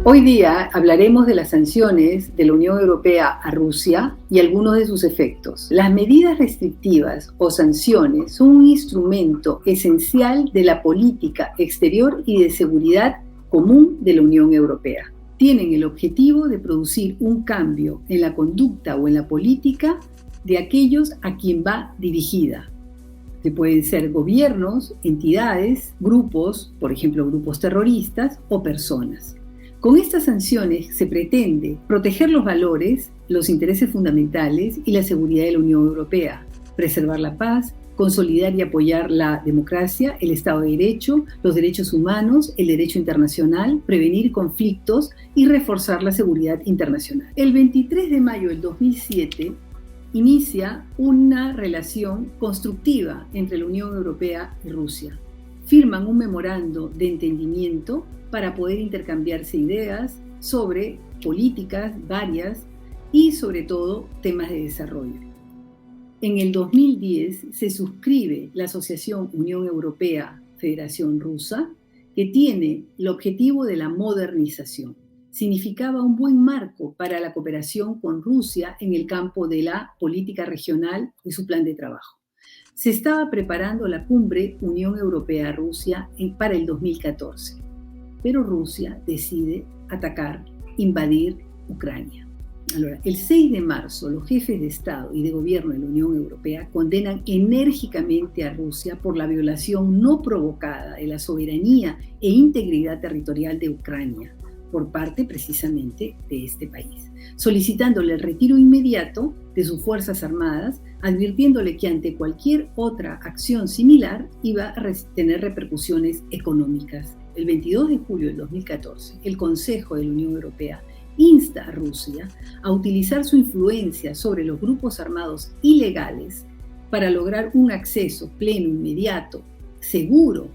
Hoy día hablaremos de las sanciones de la Unión Europea a Rusia y algunos de sus efectos. Las medidas restrictivas o sanciones son un instrumento esencial de la política exterior y de seguridad común de la Unión Europea. Tienen el objetivo de producir un cambio en la conducta o en la política de aquellos a quien va dirigida, que pueden ser gobiernos, entidades, grupos, por ejemplo, grupos terroristas o personas. Con estas sanciones se pretende proteger los valores, los intereses fundamentales y la seguridad de la Unión Europea, preservar la paz, consolidar y apoyar la democracia, el Estado de Derecho, los derechos humanos, el derecho internacional, prevenir conflictos y reforzar la seguridad internacional. El 23 de mayo del 2007 inicia una relación constructiva entre la Unión Europea y Rusia. Firman un memorando de entendimiento para poder intercambiarse ideas sobre políticas varias y sobre todo temas de desarrollo. En el 2010 se suscribe la Asociación Unión Europea-Federación Rusa, que tiene el objetivo de la modernización. Significaba un buen marco para la cooperación con Rusia en el campo de la política regional y su plan de trabajo. Se estaba preparando la cumbre Unión Europea-Rusia para el 2014. Pero Rusia decide atacar, invadir Ucrania. Ahora, el 6 de marzo, los jefes de Estado y de Gobierno de la Unión Europea condenan enérgicamente a Rusia por la violación no provocada de la soberanía e integridad territorial de Ucrania, por parte precisamente de este país, solicitándole el retiro inmediato de sus fuerzas armadas, advirtiéndole que ante cualquier otra acción similar iba a tener repercusiones económicas. El 22 de julio del 2014, el Consejo de la Unión Europea insta a Rusia a utilizar su influencia sobre los grupos armados ilegales para lograr un acceso pleno, inmediato, seguro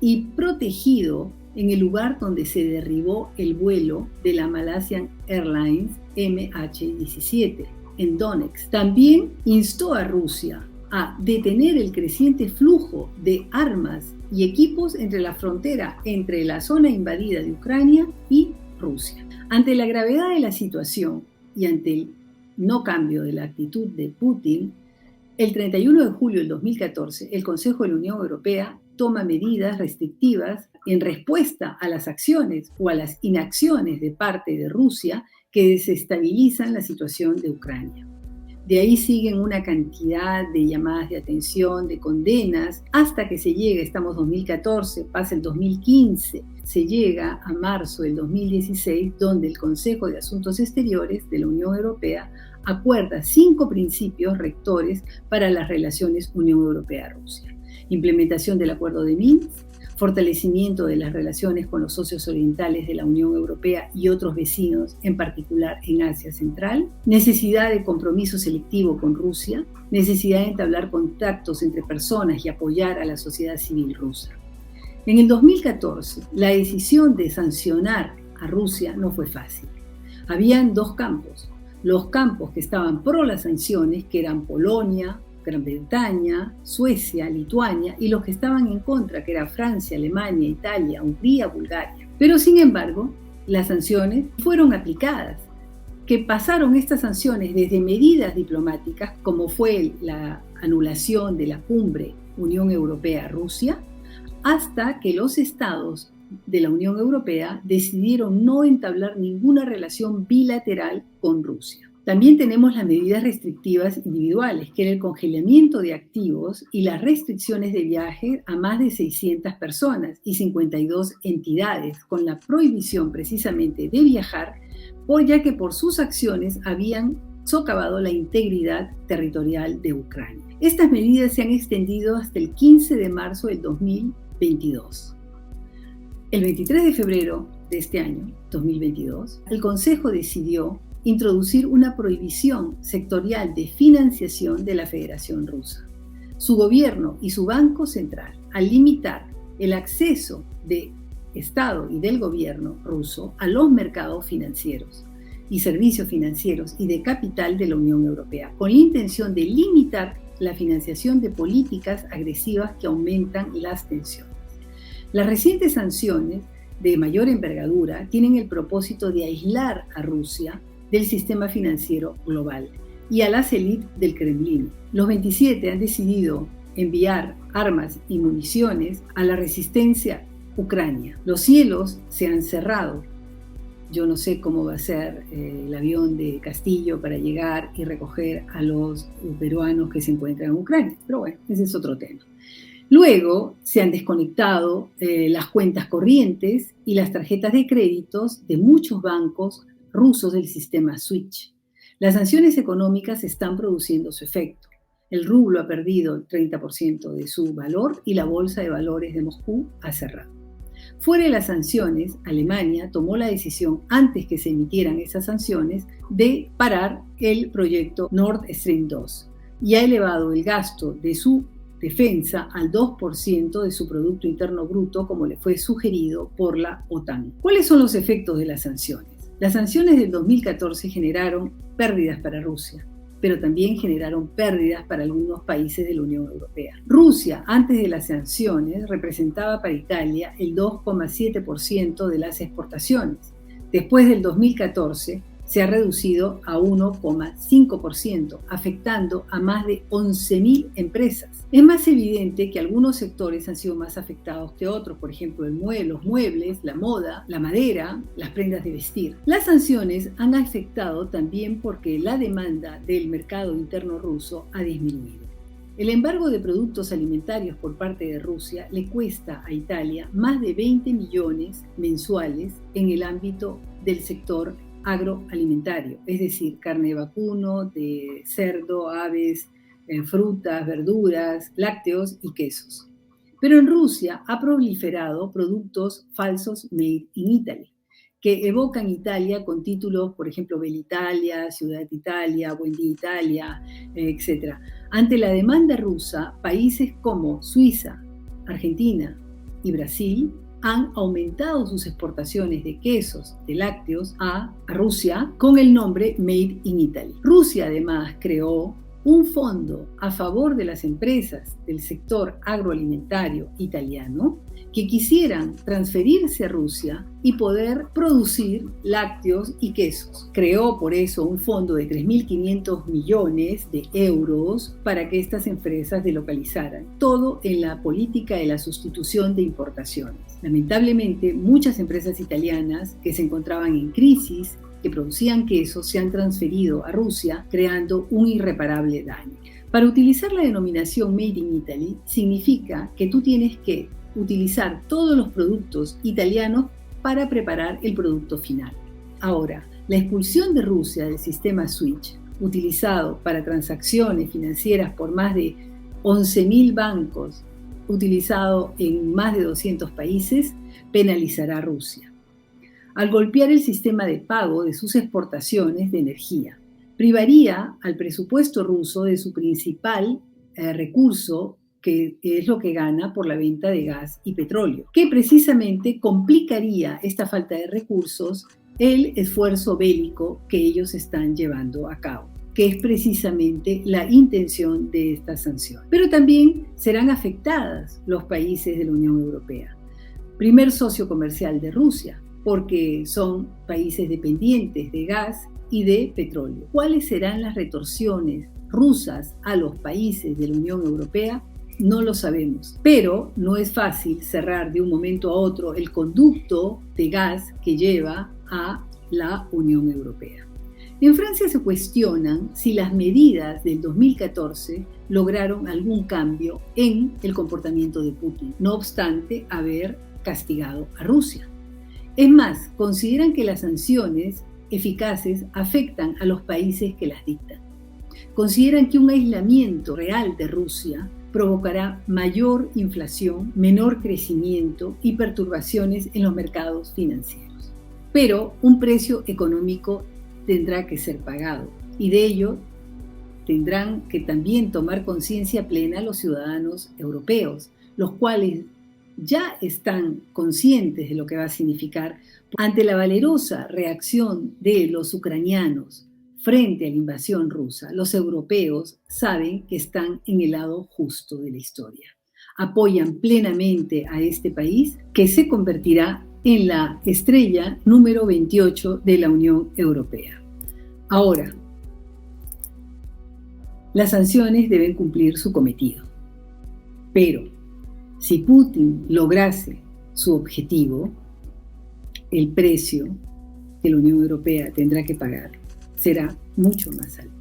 y protegido en el lugar donde se derribó el vuelo de la Malaysian Airlines MH17 en Donetsk. También instó a Rusia a detener el creciente flujo de armas y equipos entre la frontera entre la zona invadida de Ucrania y Rusia. Ante la gravedad de la situación y ante el no cambio de la actitud de Putin, el 31 de julio del 2014, el Consejo de la Unión Europea toma medidas restrictivas en respuesta a las acciones o a las inacciones de parte de Rusia que desestabilizan la situación de Ucrania. De ahí siguen una cantidad de llamadas de atención, de condenas, hasta que se llega, estamos en 2014, pasa el 2015, se llega a marzo del 2016, donde el Consejo de Asuntos Exteriores de la Unión Europea acuerda 5 principios rectores para las relaciones Unión Europea-Rusia. Implementación del Acuerdo de Minsk, fortalecimiento de las relaciones con los socios orientales de la Unión Europea y otros vecinos, en particular en Asia Central, necesidad de compromiso selectivo con Rusia, necesidad de entablar contactos entre personas y apoyar a la sociedad civil rusa. En el 2014, la decisión de sancionar a Rusia no fue fácil. Habían 2 campos. Los campos que estaban pro las sanciones, que eran Polonia, Gran Bretaña, Suecia, Lituania, y los que estaban en contra, que eran Francia, Alemania, Italia, Hungría, Bulgaria. Pero sin embargo, las sanciones fueron aplicadas, que pasaron estas sanciones desde medidas diplomáticas, como fue la anulación de la cumbre Unión Europea-Rusia, hasta que los estados de la Unión Europea decidieron no entablar ninguna relación bilateral con Rusia. También tenemos las medidas restrictivas individuales, que era el congelamiento de activos y las restricciones de viaje a más de 600 personas y 52 entidades, con la prohibición precisamente de viajar, ya que por sus acciones habían socavado la integridad territorial de Ucrania. Estas medidas se han extendido hasta el 15 de marzo del 2022. El 23 de febrero de este año, 2022, el Consejo decidió introducir una prohibición sectorial de financiación de la Federación Rusa. Su gobierno y su Banco Central, al limitar el acceso del Estado y del gobierno ruso a los mercados financieros y servicios financieros y de capital de la Unión Europea, con la intención de limitar la financiación de políticas agresivas que aumentan las tensiones. Las recientes sanciones de mayor envergadura tienen el propósito de aislar a Rusia del sistema financiero global y a las élites del Kremlin. Los 27 han decidido enviar armas y municiones a la resistencia ucrania. Los cielos se han cerrado. Yo no sé cómo va a ser el avión de Castillo para llegar y recoger a los peruanos que se encuentran en Ucrania, pero bueno, ese es otro tema. Luego se han desconectado las cuentas corrientes y las tarjetas de créditos de muchos bancos rusos del sistema SWIFT. Las sanciones económicas están produciendo su efecto. El rublo ha perdido el 30% de su valor y la bolsa de valores de Moscú ha cerrado. Fuera de las sanciones, Alemania tomó la decisión, antes que se emitieran esas sanciones, de parar el proyecto Nord Stream 2 y ha elevado el gasto de su defensa al 2% de su Producto Interno Bruto, como le fue sugerido por la OTAN. ¿Cuáles son los efectos de las sanciones? Las sanciones del 2014 generaron pérdidas para Rusia, pero también generaron pérdidas para algunos países de la Unión Europea. Rusia, antes de las sanciones, representaba para Italia el 2,7% de las exportaciones. Después del 2014, se ha reducido a 1,5%, afectando a más de 11.000 empresas. Es más evidente que algunos sectores han sido más afectados que otros, por ejemplo, los muebles, la moda, la madera, las prendas de vestir. Las sanciones han afectado también porque la demanda del mercado interno ruso ha disminuido. El embargo de productos alimentarios por parte de Rusia le cuesta a Italia más de 20 millones mensuales en el ámbito del sector agroalimentario, es decir, carne de vacuno, de cerdo, aves, frutas, verduras, lácteos y quesos. Pero en Rusia ha proliferado productos falsos made in Italy, que evocan Italia con títulos, por ejemplo, Bell'Italia, Ciudad Italia, Buen Día Italia, etc. Ante la demanda rusa, países como Suiza, Argentina y Brasil han aumentado sus exportaciones de quesos, de lácteos a Rusia con el nombre Made in Italy. Rusia además creó un fondo a favor de las empresas del sector agroalimentario italiano que quisieran transferirse a Rusia y poder producir lácteos y quesos. Creó por eso un fondo de 3.500 millones de euros para que estas empresas delocalizaran, todo en la política de la sustitución de importaciones. Lamentablemente, muchas empresas italianas que se encontraban en crisis, que producían quesos, se han transferido a Rusia, creando un irreparable daño. Para utilizar la denominación Made in Italy, significa que tú tienes que utilizar todos los productos italianos para preparar el producto final. Ahora, la expulsión de Rusia del sistema SWIFT, utilizado para transacciones financieras por más de 11.000 bancos, utilizado en más de 200 países, penalizará a Rusia. Al golpear el sistema de pago de sus exportaciones de energía, privaría al presupuesto ruso de su principal recurso, que es lo que gana por la venta de gas y petróleo, que precisamente complicaría esta falta de recursos el esfuerzo bélico que ellos están llevando a cabo, que es precisamente la intención de esta sanción. Pero también serán afectadas los países de la Unión Europea, primer socio comercial de Rusia, porque son países dependientes de gas y de petróleo. ¿Cuáles serán las retorsiones rusas a los países de la Unión Europea? No lo sabemos, pero no es fácil cerrar de un momento a otro el conducto de gas que lleva a la Unión Europea. En Francia se cuestionan si las medidas del 2014 lograron algún cambio en el comportamiento de Putin, no obstante haber castigado a Rusia. Es más, consideran que las sanciones eficaces afectan a los países que las dictan. Consideran que un aislamiento real de Rusia provocará mayor inflación, menor crecimiento y perturbaciones en los mercados financieros. Pero un precio económico tendrá que ser pagado y de ello tendrán que también tomar conciencia plena los ciudadanos europeos, los cuales ya están conscientes de lo que va a significar ante la valerosa reacción de los ucranianos frente a la invasión rusa. Los europeos saben que están en el lado justo de la historia. Apoyan plenamente a este país que se convertirá en la estrella número 28 de la Unión Europea. Ahora, las sanciones deben cumplir su cometido. Pero si Putin lograse su objetivo, el precio que la Unión Europea tendrá que pagar será mucho más alto.